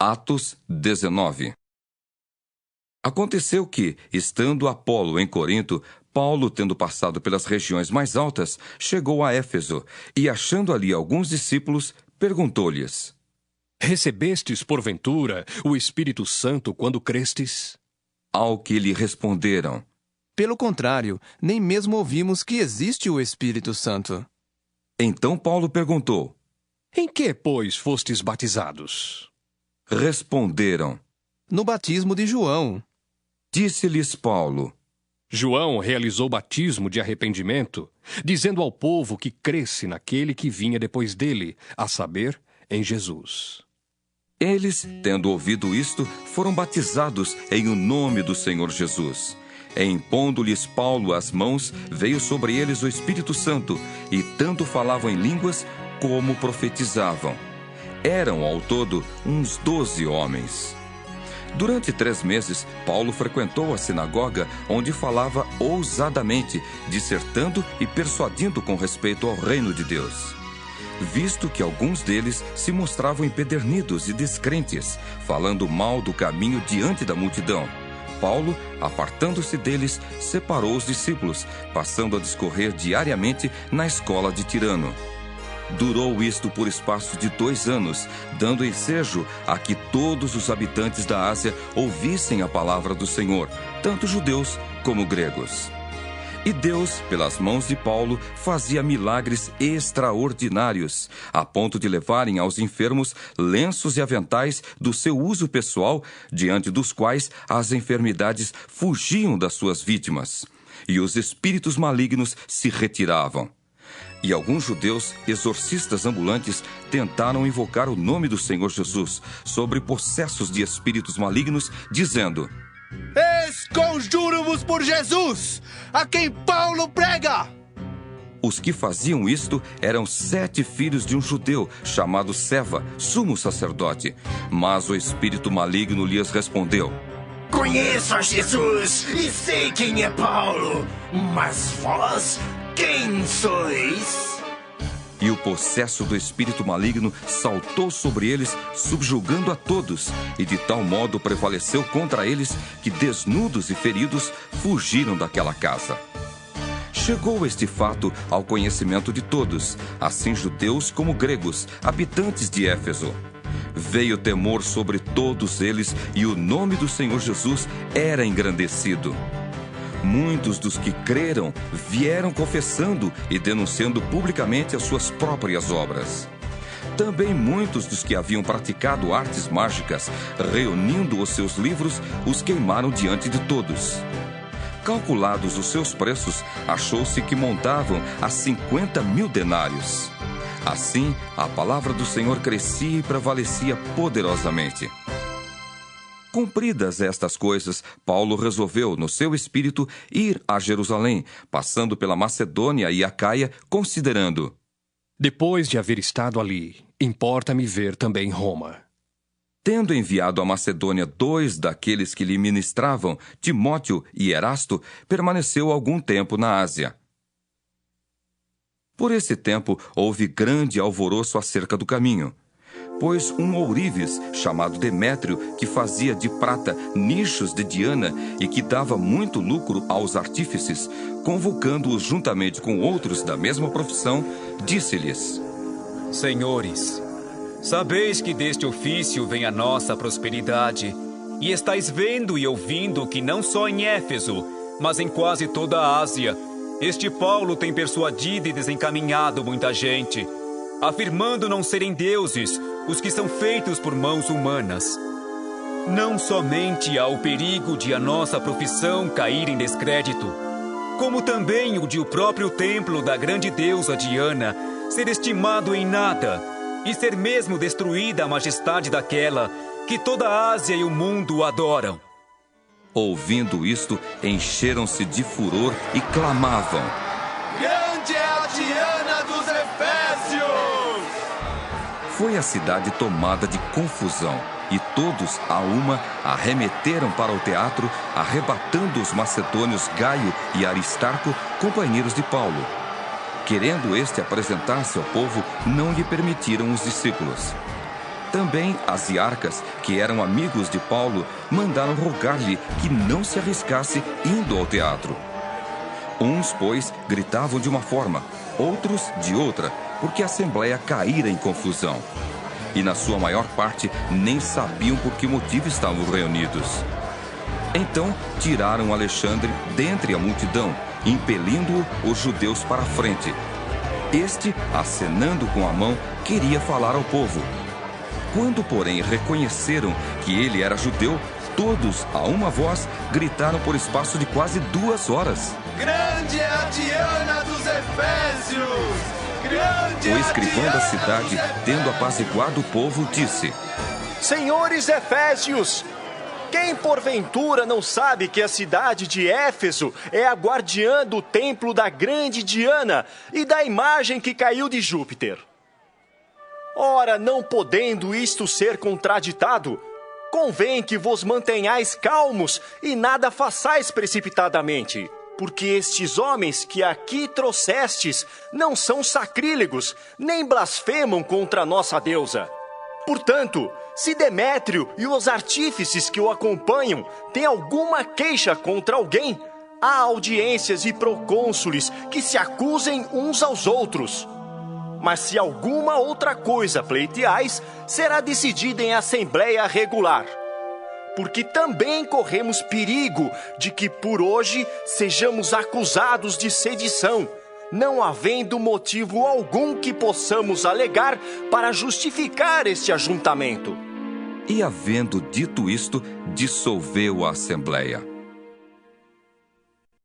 Atos 19. Aconteceu que, estando Apolo em Corinto, Paulo, tendo passado pelas regiões mais altas, chegou a Éfeso e, achando ali alguns discípulos, perguntou-lhes: Recebestes, porventura, o Espírito Santo quando crestes? Ao que lhe responderam: Pelo contrário, nem mesmo ouvimos que existe o Espírito Santo. Então Paulo perguntou: Em que, pois, fostes batizados? Responderam: No batismo de João. Disse-lhes Paulo: João realizou batismo de arrependimento, dizendo ao povo que cresce naquele que vinha depois dele, a saber, em Jesus. Eles, tendo ouvido isto, foram batizados em o nome do Senhor Jesus. E impondo-lhes Paulo as mãos, veio sobre eles o Espírito Santo, e tanto falavam em línguas como profetizavam. Eram, ao todo, uns 12 homens. Durante 3 meses, Paulo frequentou a sinagoga, onde falava ousadamente, dissertando e persuadindo com respeito ao reino de Deus. Visto que alguns deles se mostravam empedernidos e descrentes, falando mal do caminho diante da multidão, Paulo, apartando-se deles, separou os discípulos, passando a discorrer diariamente na escola de Tirano. Durou isto por espaço de 2 anos, dando ensejo a que todos os habitantes da Ásia ouvissem a palavra do Senhor, tanto judeus como gregos. E Deus, pelas mãos de Paulo, fazia milagres extraordinários, a ponto de levarem aos enfermos lenços e aventais do seu uso pessoal, diante dos quais as enfermidades fugiam das suas vítimas, e os espíritos malignos se retiravam. E alguns judeus, exorcistas ambulantes, tentaram invocar o nome do Senhor Jesus sobre possessos de espíritos malignos, dizendo: Esconjuro-vos por Jesus, a quem Paulo prega! Os que faziam isto eram 7 filhos de um judeu chamado Seva, sumo sacerdote. Mas o espírito maligno lhes respondeu: Conheço a Jesus e sei quem é Paulo, mas vós, quem sois? E o possesso do espírito maligno saltou sobre eles, subjugando a todos, e de tal modo prevaleceu contra eles que, desnudos e feridos, fugiram daquela casa. Chegou este fato ao conhecimento de todos, assim judeus como gregos, habitantes de Éfeso. Veio temor sobre todos eles, e o nome do Senhor Jesus era engrandecido. Muitos dos que creram vieram confessando e denunciando publicamente as suas próprias obras. Também muitos dos que haviam praticado artes mágicas, reunindo os seus livros, os queimaram diante de todos. Calculados os seus preços, achou-se que montavam a 50.000 denários. Assim, a palavra do Senhor crescia e prevalecia poderosamente. Cumpridas estas coisas, Paulo resolveu, no seu espírito, ir a Jerusalém, passando pela Macedônia e Acaia, considerando: Depois de haver estado ali, importa-me ver também Roma. Tendo enviado à Macedônia 2 daqueles que lhe ministravam, Timóteo e Erasto, permaneceu algum tempo na Ásia. Por esse tempo, houve grande alvoroço acerca do caminho, pois um ourives, chamado Demétrio, que fazia de prata nichos de Diana e que dava muito lucro aos artífices, convocando-os juntamente com outros da mesma profissão, disse-lhes: Senhores, sabeis que deste ofício vem a nossa prosperidade, e estáis vendo e ouvindo que não só em Éfeso, mas em quase toda a Ásia, este Paulo tem persuadido e desencaminhado muita gente, afirmando não serem deuses os que são feitos por mãos humanas. Não somente há o perigo de a nossa profissão cair em descrédito, como também o de o próprio templo da grande deusa Diana ser estimado em nada e ser mesmo destruída a majestade daquela que toda a Ásia e o mundo adoram. Ouvindo isto, encheram-se de furor e clamavam: Grande é a Diana dos Efésios! Foi a cidade tomada de confusão, e todos, a uma, arremeteram para o teatro, arrebatando os macedônios Gaio e Aristarco, companheiros de Paulo. Querendo este apresentar-se ao povo, não lhe permitiram os discípulos. Também as iarcas, que eram amigos de Paulo, mandaram rogar-lhe que não se arriscasse indo ao teatro. Uns, pois, gritavam de uma forma, outros de outra, porque a assembleia caíra em confusão. E na sua maior parte nem sabiam por que motivo estavam reunidos. Então tiraram Alexandre dentre a multidão, impelindo-o os judeus para a frente. Este, acenando com a mão, queria falar ao povo. Quando, porém, reconheceram que ele era judeu, todos, a uma voz, gritaram por espaço de quase 2 horas. Grande é a Diana dos Efésios! Grande O é a escrivão da Diana cidade, dos Efésios! tendo apaziguado o povo, disse: Senhores Efésios, quem porventura não sabe que a cidade de Éfeso é a guardiã do templo da grande Diana e da imagem que caiu de Júpiter? Ora, não podendo isto ser contraditado, convém que vos mantenhais calmos e nada façais precipitadamente, porque estes homens que aqui trouxestes não são sacrílegos, nem blasfemam contra a nossa deusa. Portanto, se Demétrio e os artífices que o acompanham têm alguma queixa contra alguém, há audiências e procônsules que se acusem uns aos outros. Mas se alguma outra coisa pleiteais, será decidida em assembleia regular. Porque também corremos perigo de que por hoje sejamos acusados de sedição, não havendo motivo algum que possamos alegar para justificar este ajuntamento. E havendo dito isto, dissolveu a assembleia.